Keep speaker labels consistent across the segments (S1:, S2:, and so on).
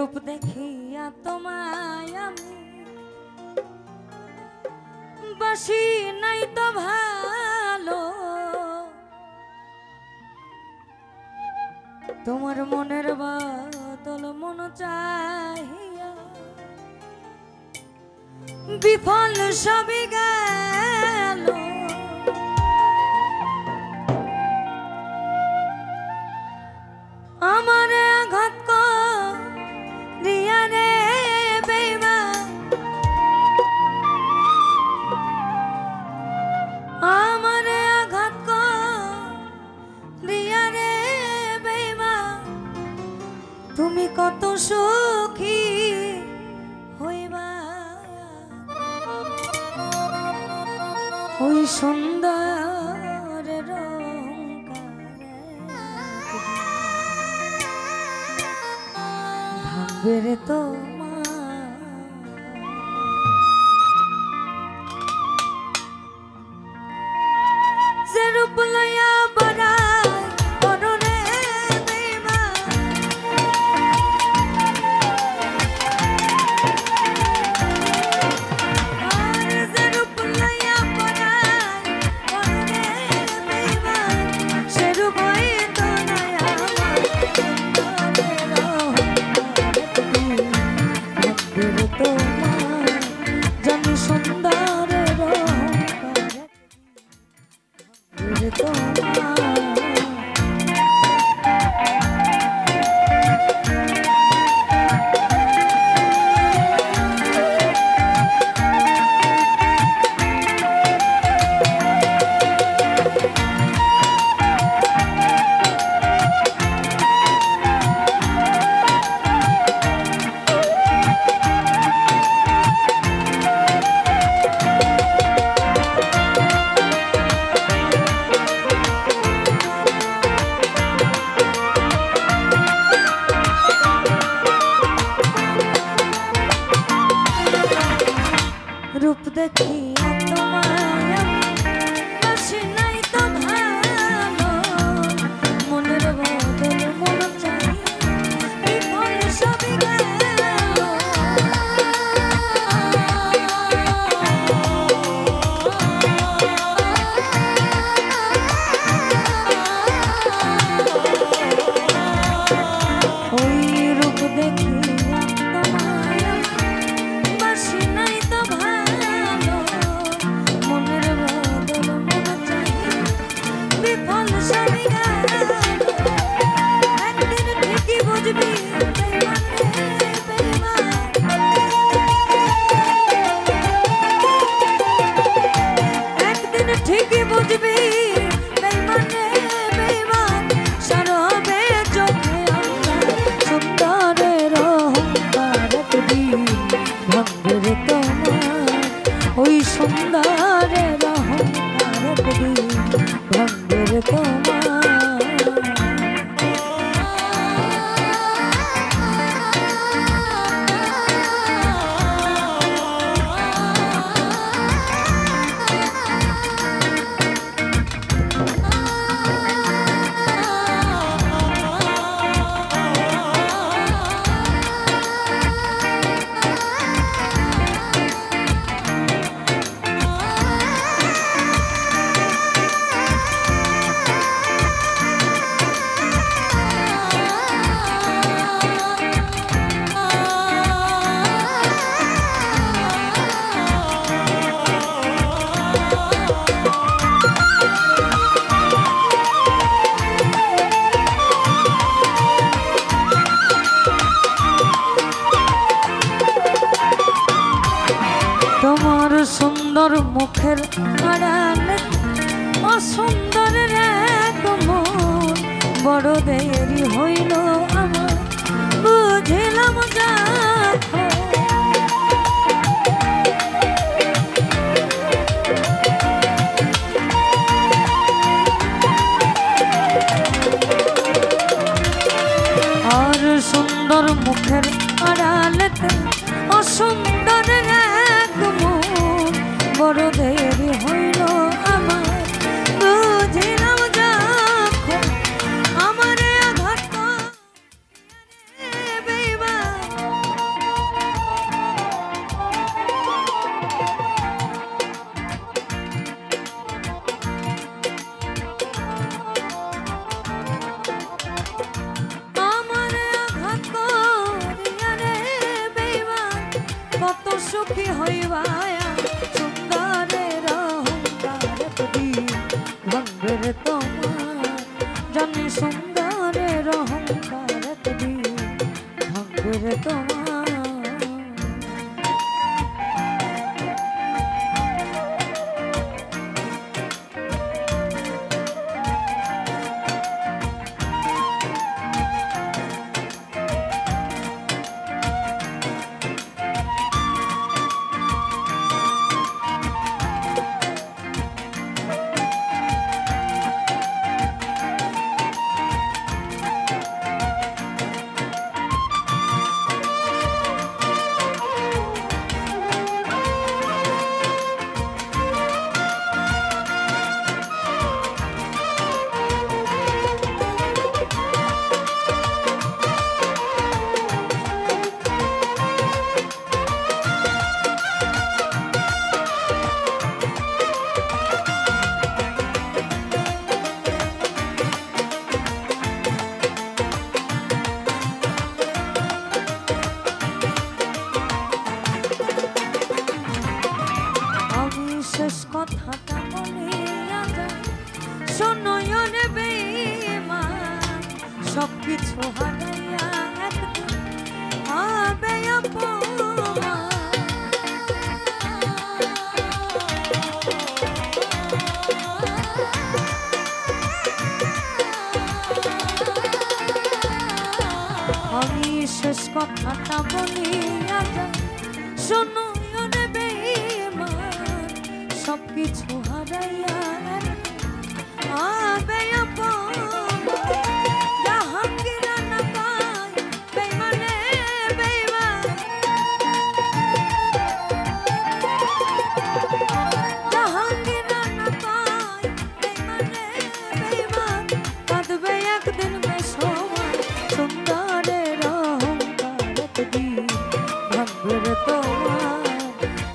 S1: রূপ দেখিয়া তোমায় আমি বাসি নাই তো ভালো, তোমার মনের বদল মন চাহিয়া বিফল সবই গেল। আমারে আঘাত করিয়া রে বেঈমান, আমারে আঘাত করিয়া রে বেঈমান, তুমি কত সুখী হইবা ওই সুন্দরের অহংকারে ভাঙবে রে তোমার। যে রূপ লইয়া বড়াই করো রে বেঈমান, আর যে রূপ লইয়া বড়াই করো রে বেঈমান, সে রূপ হইতো না আমার সুন্দরের অহংকারে ভাঙবে রে তোমার। জানি সুন্দরের অহংকারে তোমার। রূপ দেখিয়া তোমায় আমি বাসি নাই তো ভালো, মনের বদল মন চাই বিফল সবই গেল। ওই রূপ দেখিয়া তোমায় আমি বাসি নাই তো ভালো, মনের বদল মন চাই বিফল সবই গেল। একদিন ঠিকই বুঝবি বেঈমান রে বেঈমান, একদিন ঠিকই বুঝবি বেঈমান রে বেঈমান, সার হবে চোখে অন্ধকার সুন্দরের অহংকার একদিন ভাঙবে রে তোমার। ওই সুন্দরের অহংকার একদিন ভাঙবে রে তোমার। তোমার সুন্দর মুখের আড়ালে অসুন্দরের এক মন, বড় দেরি হইল আমার বুঝিলাম যখন। আর সুন্দর মুখের আড়ালেতে অসুন্দরের এক মন, বড় দেরি হইল আমার বুঝিলাম যখন। আমারে আঘাত ভাঙবে তোমার। শেষ কথাটা বলিয়া যায় শোনয়নে বেঈমান সবকিছু হারাইয়া একদিন হবে অপমান। আমি শেষ কথাটা বলিয়া যায় শোনয়নে বেঈমান সবকিছু হারাইয়া হবে অপমান। জাহাঙ্গীর না পাই বেঈমানে বেঈমান, জাহাঙ্গীর না পাই বেঈমানে বেঈমান, কাঁদবে একদিন বেসমান সুন্দরের অহংকার একদিন ভাঙবে রে তোমার।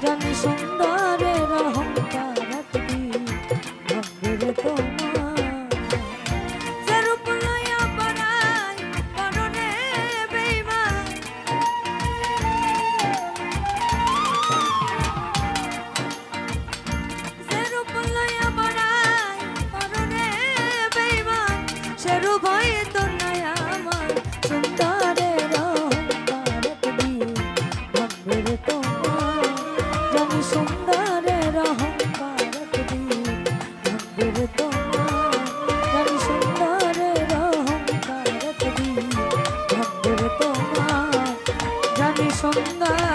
S1: জানি সুন্দরের অহংকার একদিন ভাঙবে রে তোমার। যে রূপ লইয়া বাড়াই কারণে বেঈমান, যে রূপ লইয়া বাড়াই কারণে বেঈমান, সে রূপ হয়তো নাই আমার সুন্দরের অহংকার একদিন ভাঙবে রে তোমার। জানি সুন্দরের অহংকার একদিন ভাঙবে রে তোমার। জানি সুন্দরের অহংকার একদিন ভাঙবে রে তোমার। জানি সুন্দর